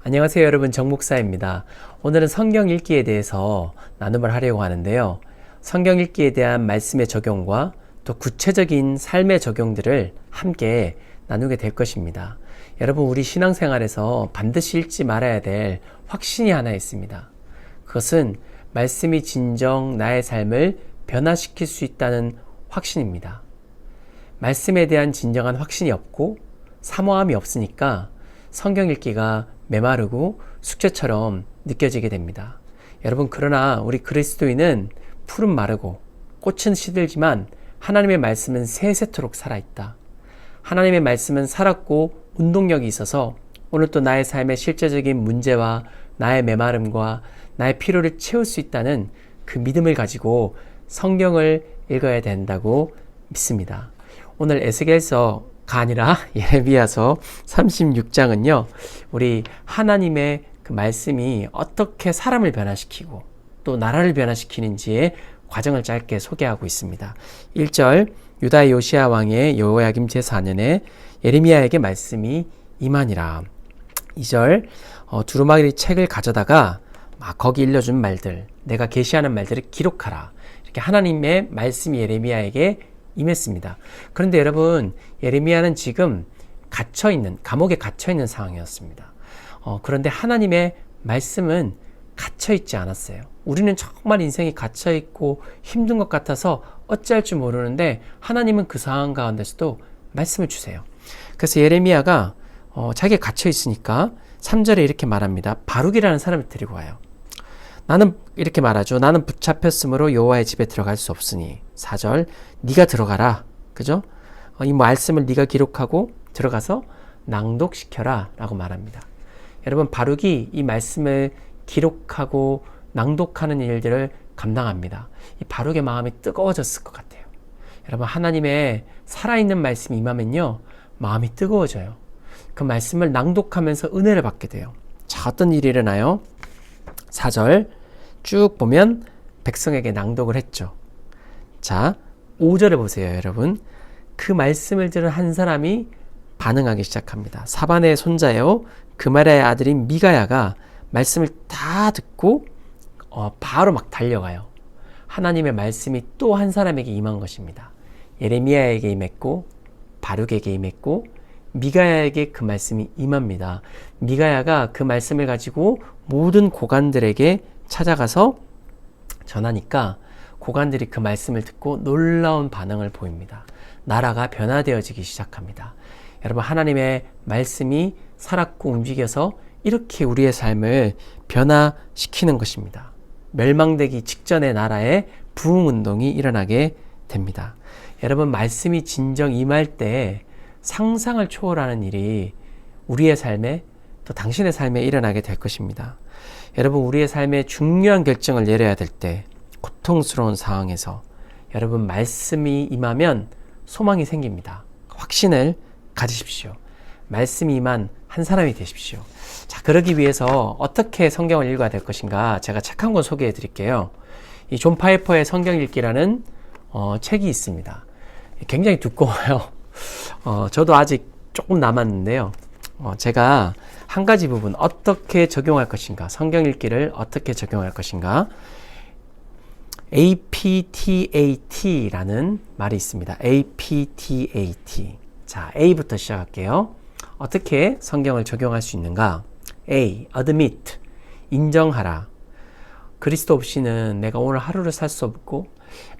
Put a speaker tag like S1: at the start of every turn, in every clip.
S1: 안녕하세요 여러분, 정목사입니다. 오늘은 성경 읽기에 대해서 나눔을 하려고 하는데요. 성경 읽기에 대한 말씀의 적용과 또 구체적인 삶의 적용들을 함께 나누게 될 것입니다. 여러분, 우리 신앙생활에서 반드시 잊지 말아야 될 확신이 하나 있습니다. 그것은 말씀이 진정 나의 삶을 변화시킬 수 있다는 확신입니다. 말씀에 대한 진정한 확신이 없고 사모함이 없으니까 성경 읽기가 메마르고 숙제처럼 느껴지게 됩니다. 여러분, 그러나 우리 그리스도인은 풀은 마르고 꽃은 시들지만 하나님의 말씀은 세세토록 살아있다. 하나님의 말씀은 살았고 운동력이 있어서 오늘 또 나의 삶의 실제적인 문제와 나의 메마름과 나의 필요를 채울 수 있다는 그 믿음을 가지고 성경을 읽어야 된다고 믿습니다. 오늘 에스겔서가 아니라 예레미야서 36장은요, 우리 하나님의 그 말씀이 어떻게 사람을 변화시키고 또 나라를 변화시키는지의 과정을 짧게 소개하고 있습니다. 1절, 유다 요시야 왕의 여호야김 제4년에 예레미야에게 말씀이 임하니라. 2절, 두루마리 책을 가져다가 거기 일러준 말들, 내가 계시하는 말들을 기록하라. 이렇게 하나님의 말씀이 예레미야에게 임했습니다. 그런데 여러분, 예레미야는 지금 감옥에 갇혀있는 상황이었습니다. 그런데 하나님의 말씀은 갇혀있지 않았어요. 우리는 정말 인생이 갇혀있고 힘든 것 같아서 어찌할 줄 모르는데 하나님은 그 상황 가운데서도 말씀을 주세요. 그래서 예레미야가 자기가 갇혀있으니까 3절에 이렇게 말합니다. 바룩이라는 사람을 데리고 와요. 나는 이렇게 말하죠. 나는 붙잡혔으므로 여호와의 집에 들어갈 수 없으니. 4절, 네가 들어가라. 그죠? 이 말씀을 네가 기록하고 들어가서 낭독시켜라 라고 말합니다. 여러분, 바룩이 이 말씀을 기록하고 낭독하는 일들을 감당합니다. 이 바룩의 마음이 뜨거워졌을 것 같아요. 여러분, 하나님의 살아있는 말씀이 임하면요, 마음이 뜨거워져요. 그 말씀을 낭독하면서 은혜를 받게 돼요. 자, 어떤 일이 일어나요? 4절 쭉 보면 백성에게 낭독을 했죠. 자, 5절에 보세요, 여러분. 그 말씀을 들은 한 사람이 반응하기 시작합니다. 사반의 손자요, 그말의 아들인 미가야가 말씀을 다 듣고 바로 막 달려가요. 하나님의 말씀이 또 한 사람에게 임한 것입니다. 예레미야에게 임했고 바룩에게 임했고 미가야에게 그 말씀이 임합니다. 미가야가 그 말씀을 가지고 모든 고관들에게 찾아가서 전하니까 고관들이 그 말씀을 듣고 놀라운 반응을 보입니다. 나라가 변화되어지기 시작합니다. 여러분, 하나님의 말씀이 살았고 움직여서 이렇게 우리의 삶을 변화시키는 것입니다. 멸망되기 직전의 나라에 부흥운동이 일어나게 됩니다. 여러분, 말씀이 진정 임할 때 상상을 초월하는 일이 우리의 삶에, 또 당신의 삶에 일어나게 될 것입니다. 여러분, 우리의 삶에 중요한 결정을 내려야 될 때, 고통스러운 상황에서 여러분, 말씀이 임하면 소망이 생깁니다. 확신을 가지십시오. 말씀이 임한 한 사람이 되십시오. 자, 그러기 위해서 어떻게 성경을 읽어야 될 것인가, 제가 책 한 권 소개해 드릴게요. 이 존 파이퍼의 성경 읽기라는 책이 있습니다. 굉장히 두꺼워요. 저도 아직 조금 남았는데요. 제가 한 가지 부분 어떻게 적용할 것인가, 성경 읽기를 어떻게 적용할 것인가, APTAT라는 말이 있습니다. APTAT. 자, A부터 시작할게요. 어떻게 성경을 적용할 수 있는가? A. Admit. 인정하라. 그리스도 없이는 내가 오늘 하루를 살 수 없고,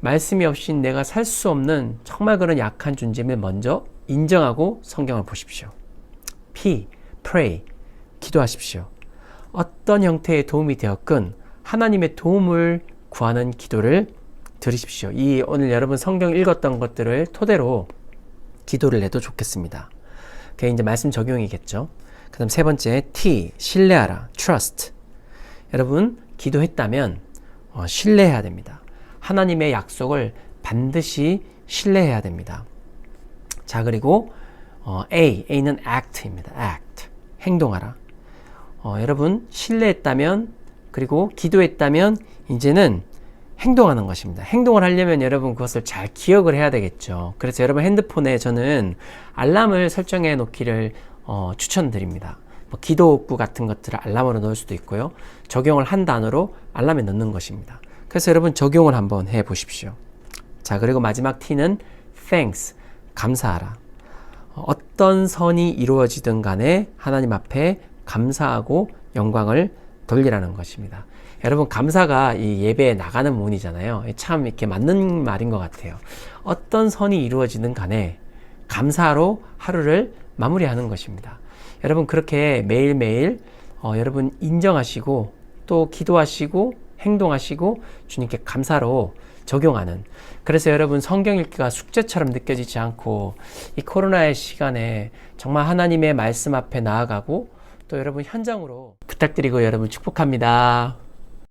S1: 말씀이 없이는 내가 살 수 없는 정말 그런 약한 존재임을 먼저 인정하고 성경을 보십시오. P. Pray. 기도하십시오. 어떤 형태의 도움이 되었건 하나님의 도움을 구하는 기도를 드리십시오. 이 오늘 여러분 성경 읽었던 것들을 토대로 기도를 해도 좋겠습니다. 그게 이제 말씀 적용이겠죠. 그 다음 세 번째, T. 신뢰하라. Trust. 여러분, 기도했다면 신뢰해야 됩니다. 하나님의 약속을 반드시 신뢰해야 됩니다. 자, 그리고 A는 act입니다. act. 행동하라. 여러분, 신뢰했다면, 그리고 기도했다면 이제는 행동하는 것입니다. 행동을 하려면 여러분 그것을 잘 기억을 해야 되겠죠. 그래서 여러분 핸드폰에 저는 알람을 설정해 놓기를 추천드립니다. 뭐 기도구 같은 것들을 알람으로 넣을 수도 있고요. 적용을 한 단어로 알람에 넣는 것입니다. 그래서 여러분 적용을 한번 해 보십시오. 자, 그리고 마지막 T는 thanks, 감사하라. 어떤 선이 이루어지든 간에 하나님 앞에 감사하고 영광을 돌리라는 것입니다. 여러분, 감사가 이 예배에 나가는 문이잖아요. 참 이렇게 맞는 말인 것 같아요. 어떤 선이 이루어지든 간에 감사로 하루를 마무리하는 것입니다. 여러분, 그렇게 매일매일 여러분 인정하시고 또 기도하시고 행동하시고 주님께 감사로 적용하는, 그래서 여러분 성경 읽기가 숙제처럼 느껴지지 않고 이 코로나의 시간에 정말 하나님의 말씀 앞에 나아가고 또 여러분 현장으로 부탁드리고 여러분 축복합니다.